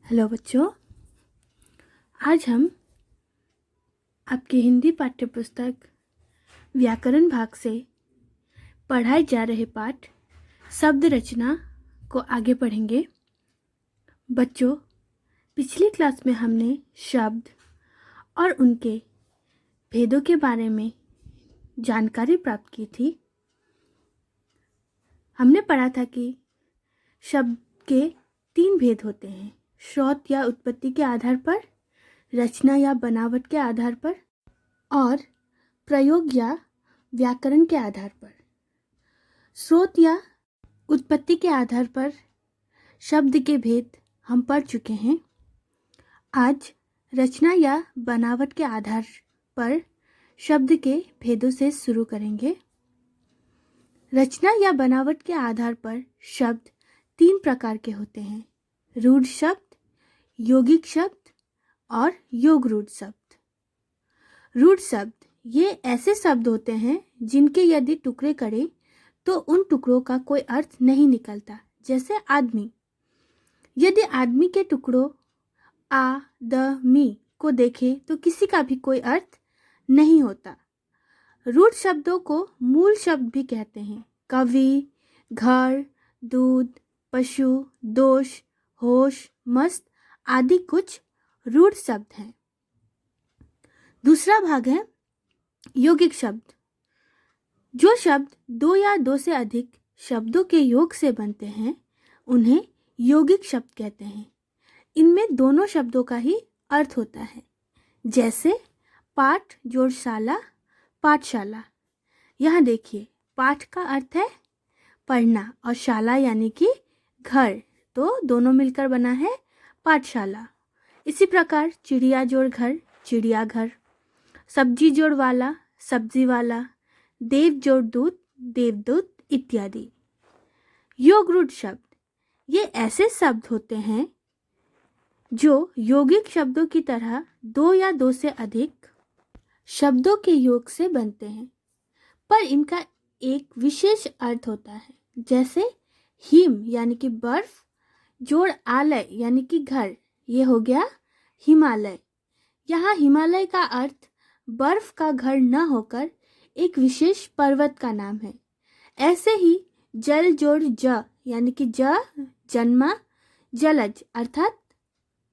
Hello बच्चों, आज हम आपकी हिंदी पाठ्य पुस्तक व्याकरण भाग से पढ़ाए जा रहे पाठ शब्द रचना को आगे पढ़ेंगे। बच्चों, पिछली क्लास में हमने शब्द और उनके भेदों के बारे में जानकारी प्राप्त की थी। हमने पढ़ा था कि शब्द के 3 भेद होते हैं: स्रोत या उत्पत्ति के आधार पर, रचना या बनावट के आधार पर और प्रयोग या व्याकरण के आधार पर। स्रोत या उत्पत्ति के आधार पर शब्द के भेद हम पढ़ चुके हैं। आज रचना या बनावट के आधार पर शब्द के भेदों से शुरू करेंगे। रचना या बनावट के आधार पर शब्द 3 प्रकार के होते हैं: रूढ़ शब्द, यौगिक शब्द और योग रूढ़ शब्द। रूढ़ शब्द ये ऐसे शब्द होते हैं जिनके यदि टुकड़े करें तो उन टुकड़ों का कोई अर्थ नहीं निकलता। जैसे आदमी, यदि आदमी के टुकड़ों आदमी को देखें तो किसी का भी कोई अर्थ नहीं होता। रूढ़ शब्दों को मूल शब्द भी कहते हैं। कवि, घर, दूध, पशु, दोष, होश, मस्त आदि कुछ रूढ़ शब्द हैं। दूसरा भाग है यौगिक शब्द। जो शब्द 2 या 2 से अधिक शब्दों के योग से बनते हैं उन्हें यौगिक शब्द कहते हैं। इनमें दोनों शब्दों का ही अर्थ होता है। जैसे पाठ जोड़ शाला, पाठशाला। यहाँ देखिए, पाठ का अर्थ है पढ़ना और शाला यानी कि घर, तो दोनों मिलकर बना है पाठशाला। इसी प्रकार चिड़िया जोड़ घर, चिड़ियाघर। सब्जी जोड़ वाला, सब्जी वाला। देव जोड़ दूत, देवदूत इत्यादि। योग रूढ़ शब्द ये ऐसे शब्द होते हैं जो यौगिक शब्दों की तरह 2 या 2 से अधिक शब्दों के योग से बनते हैं, पर इनका एक विशेष अर्थ होता है। जैसे हिम यानी कि बर्फ जोड़ आलय यानी कि घर, ये हो गया हिमालय। यहाँ हिमालय का अर्थ बर्फ का घर न होकर एक विशेष पर्वत का नाम है। ऐसे ही जल जोड़ ज यानी कि जन्मा, जलज अर्थात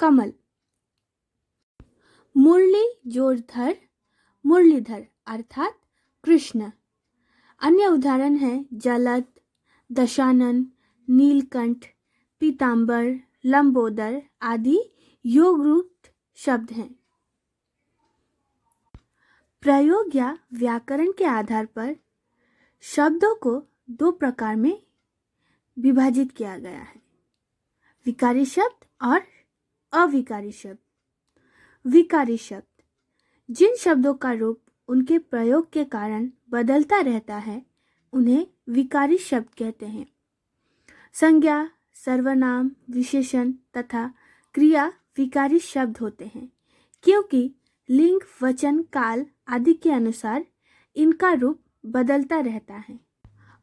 कमल। मुरली जोड़ धर, मुरलीधर अर्थात कृष्ण। अन्य उदाहरण हैं जलद, दशानन, नीलकंठ, पीतांबर, लंबोदर आदि योग रूढ़ शब्द हैं। प्रयोग या व्याकरण के आधार पर शब्दों को 2 प्रकार में विभाजित किया गया है: विकारी शब्द और अविकारी शब्द। विकारी शब्द जिन शब्दों का रूप उनके प्रयोग के कारण बदलता रहता है उन्हें विकारी शब्द कहते हैं। संज्ञा, सर्वनाम, विशेषण तथा क्रिया विकारी शब्द होते हैं क्योंकि लिंग, वचन, काल आदि के अनुसार इनका रूप बदलता रहता है।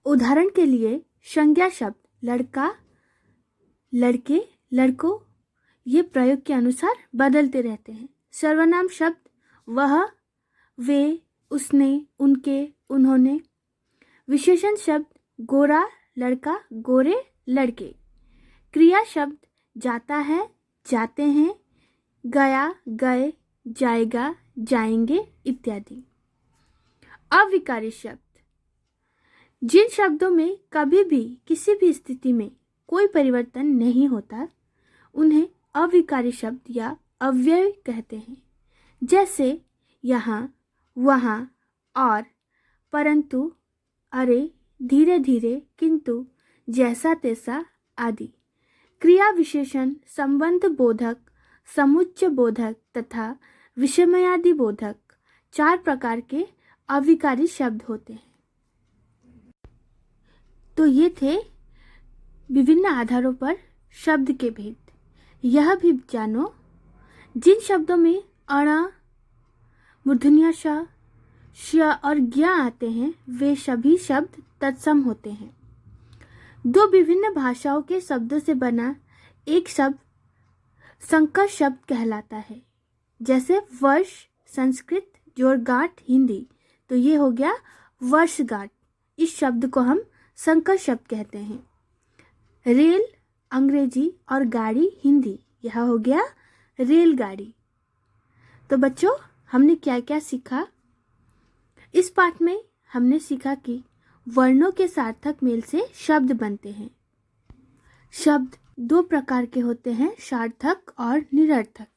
उदाहरण के लिए संज्ञा शब्द लड़का, लड़के, लड़कों ये प्रयोग के अनुसार बदलते रहते हैं। सर्वनाम शब्द वह, वे, उसने, उनके, उन्होंने। विशेषण शब्द गोरा, लड़का, गोरे, लड़के। क्रिया शब्द जाता है, जाते हैं, गया, गए, जाएगा, जाएंगे इत्यादि। अविकारी शब्द जिन शब्दों में कभी भी किसी भी स्थिति में कोई परिवर्तन नहीं होता उन्हें अविकारी शब्द या अव्यय कहते हैं। जैसे यहाँ, वहाँ, और, परंतु, अरे, धीरे धीरे, किंतु, जैसा तैसा आदि। क्रिया विशेषण संबंध बोधक, समुच्चय बोधक तथा विषमयादि बोधक 4 प्रकार के अविकारी शब्द होते हैं। तो ये थे विभिन्न आधारों पर शब्द के भेद। यह भी जानो, जिन शब्दों में अण, मूर्धन्य श और ज्ञ आते हैं वे सभी शब्द तत्सम होते हैं। 2 विभिन्न भाषाओं के शब्दों से बना एक शब्द संकर शब्द कहलाता है। जैसे वर्ष संस्कृत जोड़गांठ हिंदी, तो ये हो गया वर्षगांठ। इस शब्द को हम संकर शब्द कहते हैं। रेल अंग्रेजी और गाड़ी हिंदी, यह हो गया रेलगाड़ी। तो बच्चों, हमने क्या क्या सीखा? इस पाठ में हमने सीखा कि वर्णों के सार्थक मेल से शब्द बनते हैं। शब्द दो प्रकार के होते हैं, सार्थक और निरर्थक।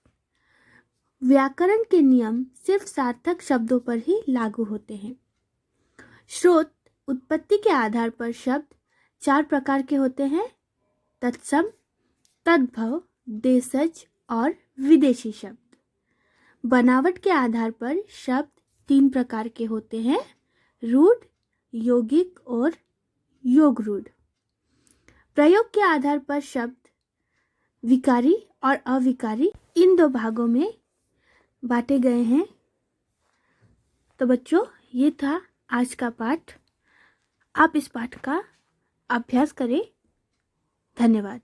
व्याकरण के नियम सिर्फ सार्थक शब्दों पर ही लागू होते हैं। स्रोत उत्पत्ति के आधार पर शब्द चार प्रकार के होते हैं, तत्सम, तद्भव, देशज और विदेशी शब्द। बनावट के आधार पर शब्द तीन प्रकार के होते हैं, रूढ़, यौगिक और योगरूढ़। प्रयोग के आधार पर शब्द विकारी और अविकारी इन दो भागों में बांटे गए हैं। तो बच्चों, ये था आज का पाठ। आप इस पाठ का अभ्यास करें। धन्यवाद।